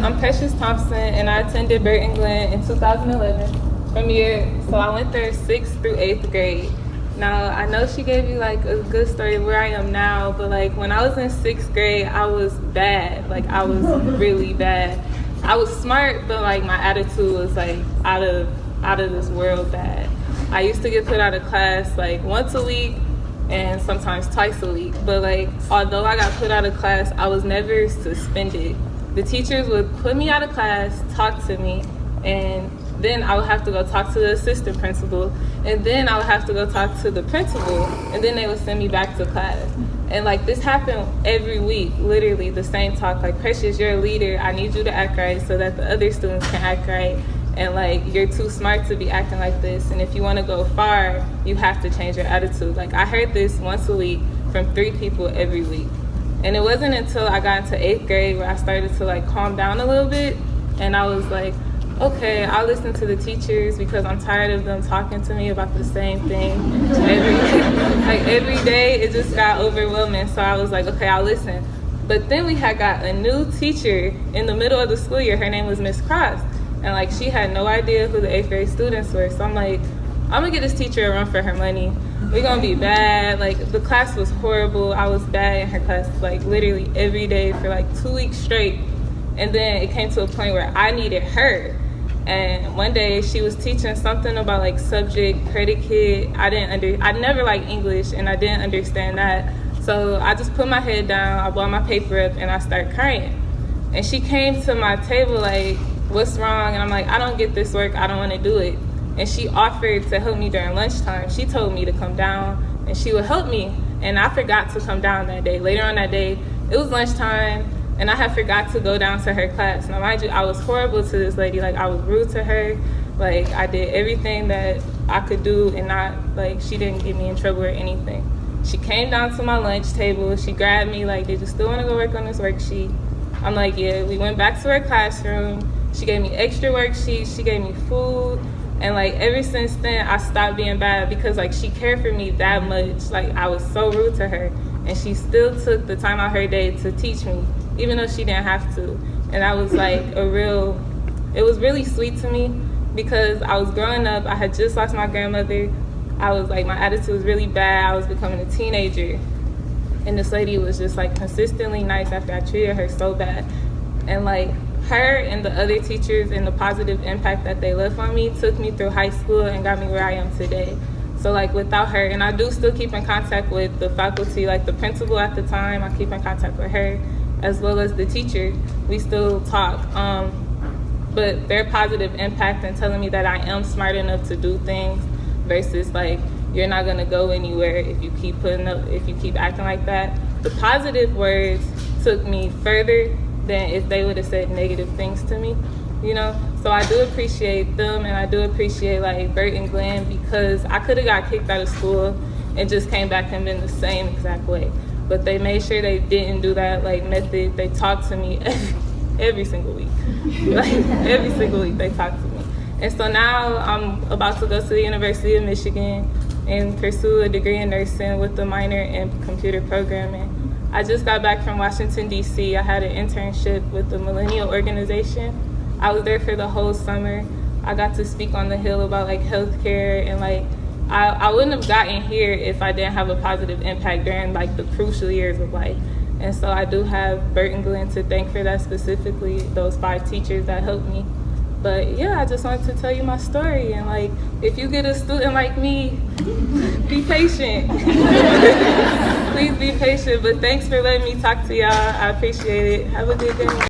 I'm Precious Thompson, and I attended Burton Glen in 2011 so I went there 6th through 8th grade. Now, I know she gave you like a good story of where I am now, but like when I was in 6th grade, I was bad. Like I was really bad. I was smart, but like my attitude was like out of this world bad. I used to get put out of class like once a week and sometimes twice a week. But like, although I got put out of class, I was never suspended. The teachers would put me out of class, talk to me, and then I would have to go talk to the assistant principal, and then I would have to go talk to the principal, and then they would send me back to class. And like this happened every week, literally the same talk, like, Precious, you're a leader, I need you to act right so that the other students can act right. And like, you're too smart to be acting like this, and if you want to go far, you have to change your attitude. Like I heard this once a week from 3 people every week. And it wasn't until I got into 8th grade where I started to like calm down a little bit, and I was like, okay, I'll listen to the teachers because I'm tired of them talking to me about the same thing every day. It just got overwhelming. So I was like, okay, I'll listen. But then we had got a new teacher in the middle of the school year. Her name was Miss Cross. And like she had no idea who the 8th grade students were. So I'm like, I'm gonna get this teacher a run for her money. We're gonna be bad. Like the class was horrible. I was bad in her class like literally every day for like 2 weeks straight. And then it came to a point where I needed her. And one day she was teaching something about like subject, predicate. I never liked English and I didn't understand that. So I just put my head down, I brought my paper up and I started crying. And she came to my table like, what's wrong? And I'm like, I don't get this work, I don't wanna do it. And she offered to help me during lunchtime. She told me to come down and she would help me. And I forgot to come down that day. Later on that day, it was lunchtime, and I had forgot to go down to her class. Now mind you, I was horrible to this lady. Like I was rude to her. Like I did everything that I could do, and not like she didn't get me in trouble or anything. She came down to my lunch table, she grabbed me like, did you still wanna go work on this worksheet? I'm like, yeah. We went back to her classroom. She gave me extra worksheets, she gave me food. And like ever since then, I stopped being bad because like she cared for me that much. Like I was so rude to her, and she still took the time out her day to teach me, even though she didn't have to. And that was like it was really sweet to me because I was growing up, I had just lost my grandmother. I was like, my attitude was really bad. I was becoming a teenager. And this lady was just like consistently nice after I treated her so bad. And like her and the other teachers and the positive impact that they left on me took me through high school and got me where I am today. So like without her, and I do still keep in contact with the faculty, like the principal at the time, I keep in contact with her, as well as the teacher. We still talk. But their positive impact in telling me that I am smart enough to do things versus like, you're not gonna go anywhere if you keep acting like that. The positive words took me further than if they would have said negative things to me, you know? So I do appreciate them, and I do appreciate like Burton Glen, because I could have got kicked out of school and just came back and been the same exact way. But they made sure they didn't do that like method. They talked to me every single week. Like every single week they talked to me. And so now I'm about to go to the University of Michigan and pursue a degree in nursing with a minor in computer programming. I just got back from Washington, D.C. I had an internship with the Millennial Organization. I was there for the whole summer. I got to speak on the Hill about like healthcare, and like I wouldn't have gotten here if I didn't have a positive impact during like the crucial years of life. And so I do have Burton Glen to thank for that, specifically those 5 teachers that helped me. But yeah, I just wanted to tell you my story, and like, if you get a student like me, be patient. Please be patient, but thanks for letting me talk to y'all. I appreciate it. Have a good day.